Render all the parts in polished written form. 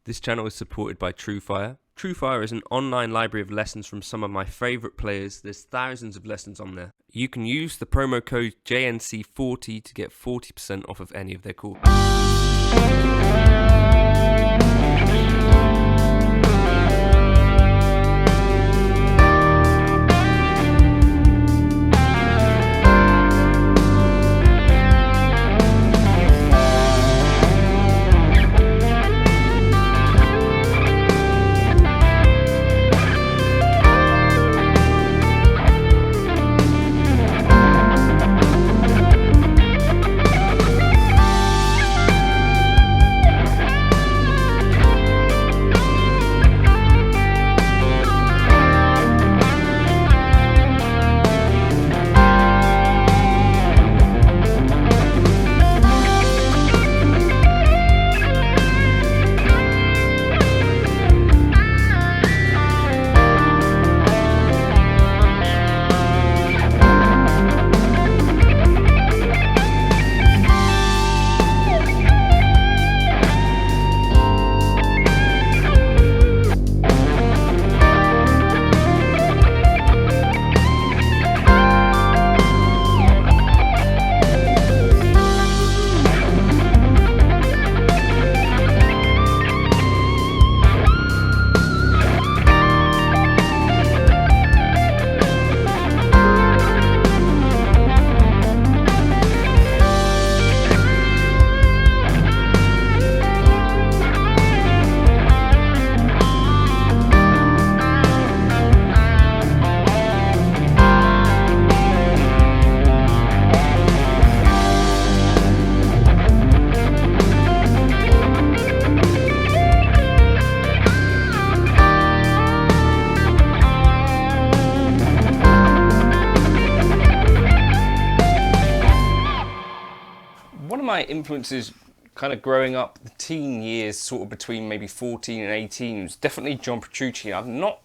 This channel is supported by TrueFire. TrueFire is an online library of lessons from some of my favourite players. There's thousands of lessons on there. You can use the promo code JNC40 to get 40% off of any of their courses. My influences kind of growing up, the teen years, sort of between maybe 14 and 18, was definitely John Petrucci. I've not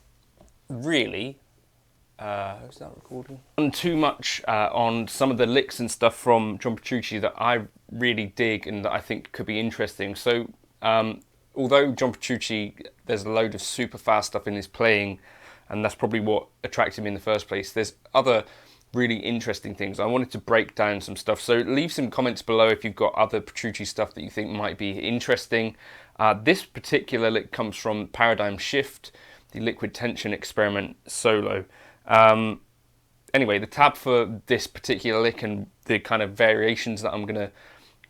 really is that recording? Done too much on some of the licks and stuff from John Petrucci that I really dig and that I think could be interesting. So although John Petrucci, there's a load of super fast stuff in his playing, and that's probably what attracted me in the first place, there's other really interesting things. I wanted to break down some stuff, so leave some comments below if you've got other Petrucci stuff that you think might be interesting. This particular lick comes from Paradigm Shift, the Liquid Tension Experiment solo. Anyway, the tab for this particular lick and the kind of variations that I'm going to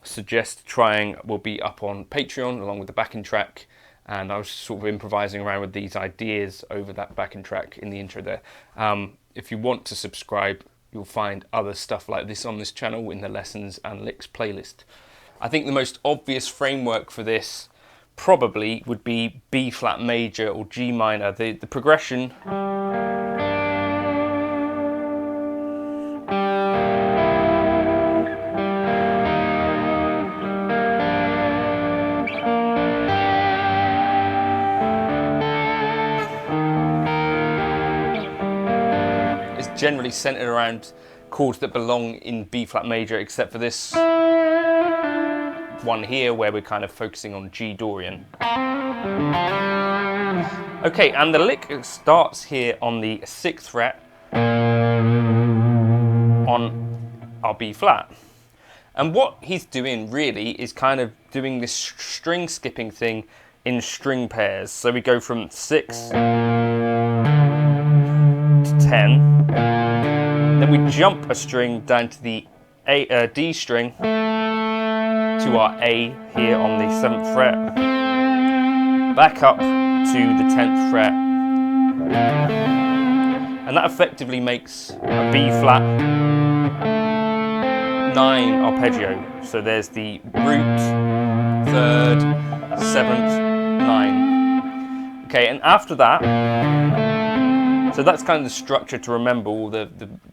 suggest trying will be up on Patreon along with the backing track, and I was sort of improvising around with these ideas over that backing track in the intro there. If you want to subscribe, you'll find other stuff like this on this channel in the Lessons and Licks playlist. I think the most obvious framework for this probably would be B flat major or G minor. The progression generally centered around chords that belong in B flat major, except for this one here where we're kind of focusing on G Dorian. Okay, and the lick starts here on the 6th fret on our B flat. And what he's doing really is kind of doing this string skipping thing in string pairs. So we go from 6 to 10. Then we jump a string down to the D string to our A here on the 7th fret, back up to the 10th fret, and that effectively makes a B flat 9 arpeggio. So there's the root, 3rd, 7th, 9. Okay, and after that, so that's kind of the structure to remember. All the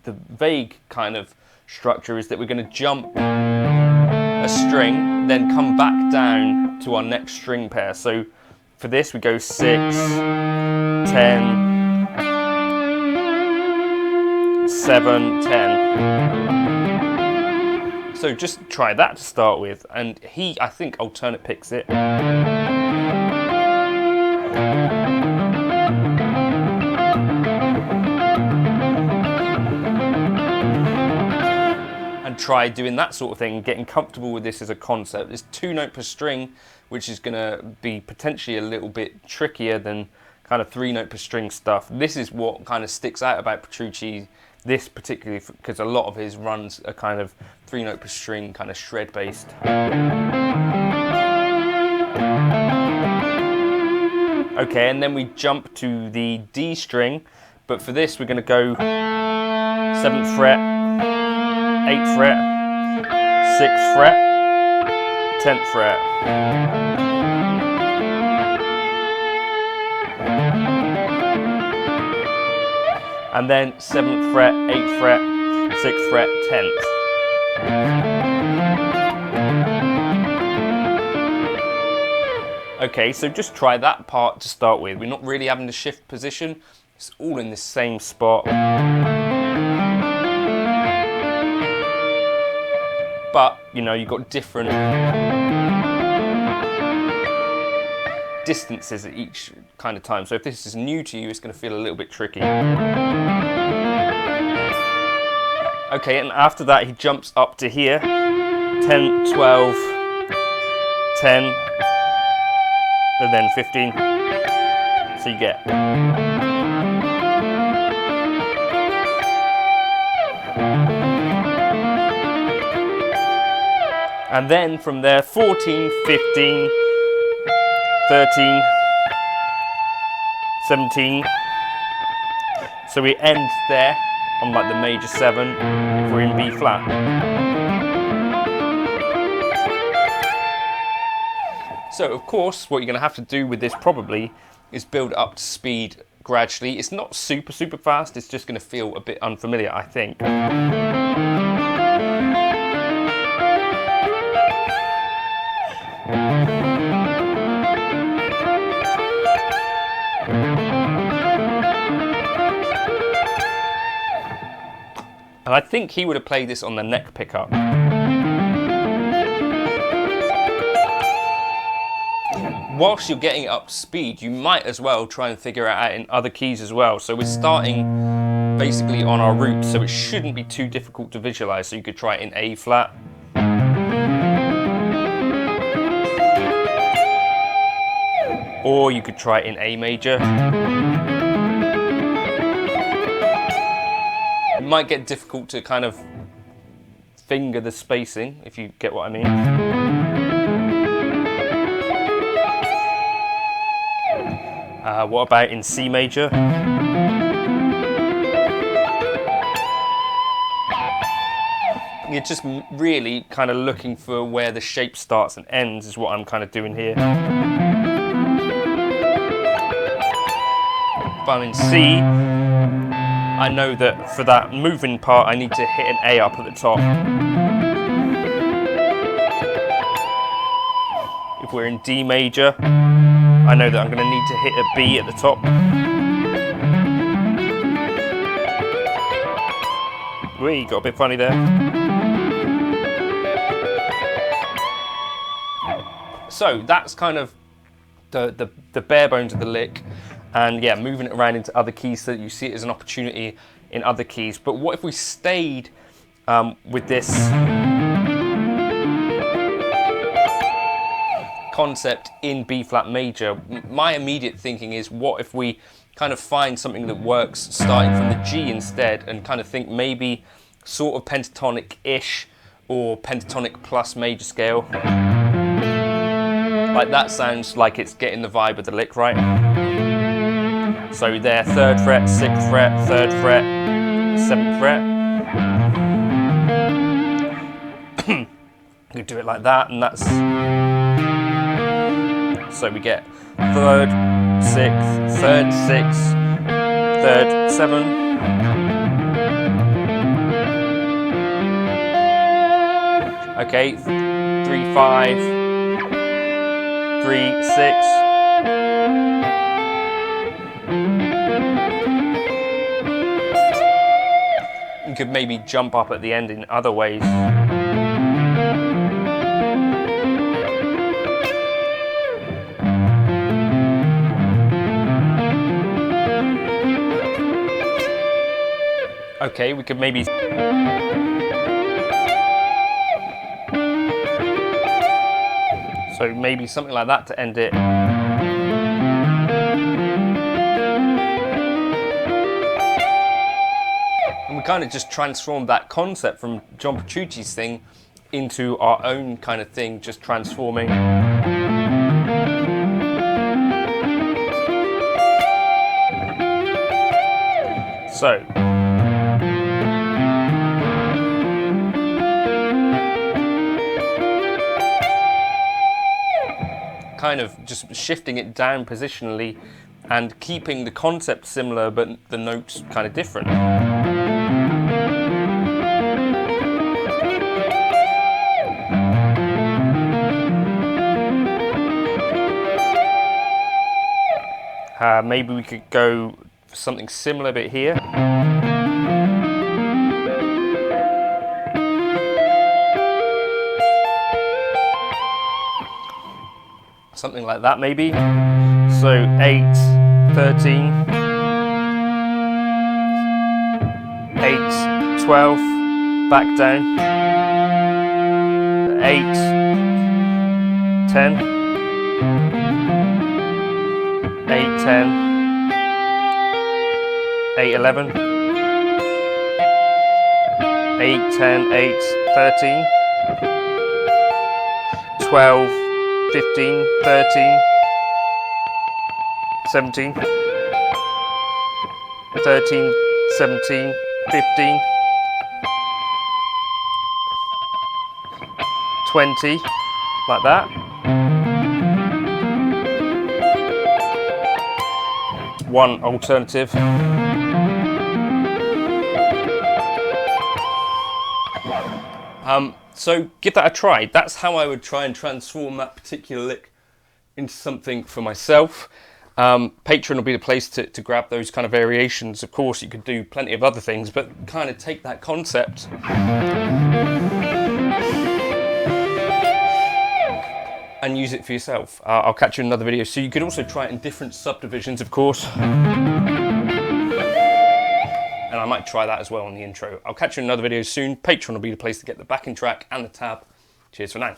vague kind of structure is that we're going to jump a string, then come back down to our next string pair. So for this we go 6, 10, 7, 10. So just try that to start with, and I think alternate picks it. try doing that sort of thing, getting comfortable with this as a concept. It's 2 note per string, which is going to be potentially a little bit trickier than kind of 3 note per string stuff. This is what kind of sticks out about Petrucci, this particularly, because a lot of his runs are kind of 3 note per string, kind of shred based. Okay, and then we jump to the D string, but for this we're going to go 7th fret, 8th fret, 6th fret, 10th fret. And then 7th fret, 8th fret, 6th fret, 10th. Okay, so just try that part to start with. We're not really having to shift position. It's all in the same spot. But, you know, you've got different distances at each kind of time. So if this is new to you, it's going to feel a little bit tricky. Okay, and after that he jumps up to here. 10, 12, 10, and then 15. So you get. And then from there, 14, 15, 13, 17. So we end there on like the major 7 if we're in B flat. So of course, what you're going to have to do with this probably is build up to speed gradually. It's not super fast, it's just going to feel a bit unfamiliar, I think. And I think he would have played this on the neck pickup. Whilst you're getting it up to speed, you might as well try and figure it out in other keys as well. So we're starting basically on our root, so it shouldn't be too difficult to visualize. So you could try it in A flat. Or you could try it in A major. It might get difficult to kind of finger the spacing, if you get what I mean. What about in C major? You're just really kind of looking for where the shape starts and ends is what I'm kind of doing here. If I'm in C, I know that for that moving part I need to hit an A up at the top. If we're in D major, I know that I'm going to need to hit a B at the top. Wee, got a bit funny there. So that's kind of the bare bones of the lick, and yeah, moving it around into other keys so that you see it as an opportunity in other keys. But what if we stayed with this concept in B flat major? My immediate thinking is, what if we kind of find something that works starting from the G instead, and kind of think maybe sort of pentatonic-ish or pentatonic plus major scale. Like that sounds like it's getting the vibe of the lick, right? So there, 3rd fret, 6th fret, 3rd fret, 7th fret. You could do it like that, and that's... So we get 3rd, 6th, 3rd, 6th, 3rd, 7. Okay, 3, 5, 3, 6. You could maybe jump up at the end in other ways. Okay, we could maybe... So maybe something like that to end it. And we kind of just transformed that concept from John Petrucci's thing into our own kind of thing, just transforming. So. Kind of just shifting it down positionally and keeping the concept similar, but the notes kind of different. Maybe we could go for something similar bit here. Something like that maybe. So 8, 13, 8, 12, back down, 8, 10, 8, 10, 8, 11, 8, 10, 8, 13, 12, 15, 13, 17, 13, 17, 15, 20, like that. One alternative. So give that a try. That's how I would try and transform that particular lick into something for myself. Patreon will be the place to grab those kind of variations. Of course, you could do plenty of other things, but kind of take that concept and use it for yourself. I'll catch you in another video. So you could also try it in different subdivisions, of course. And I might try that as well on the intro. I'll catch you in another video soon. Patreon will be the place to get the backing track and the tab. Cheers for now.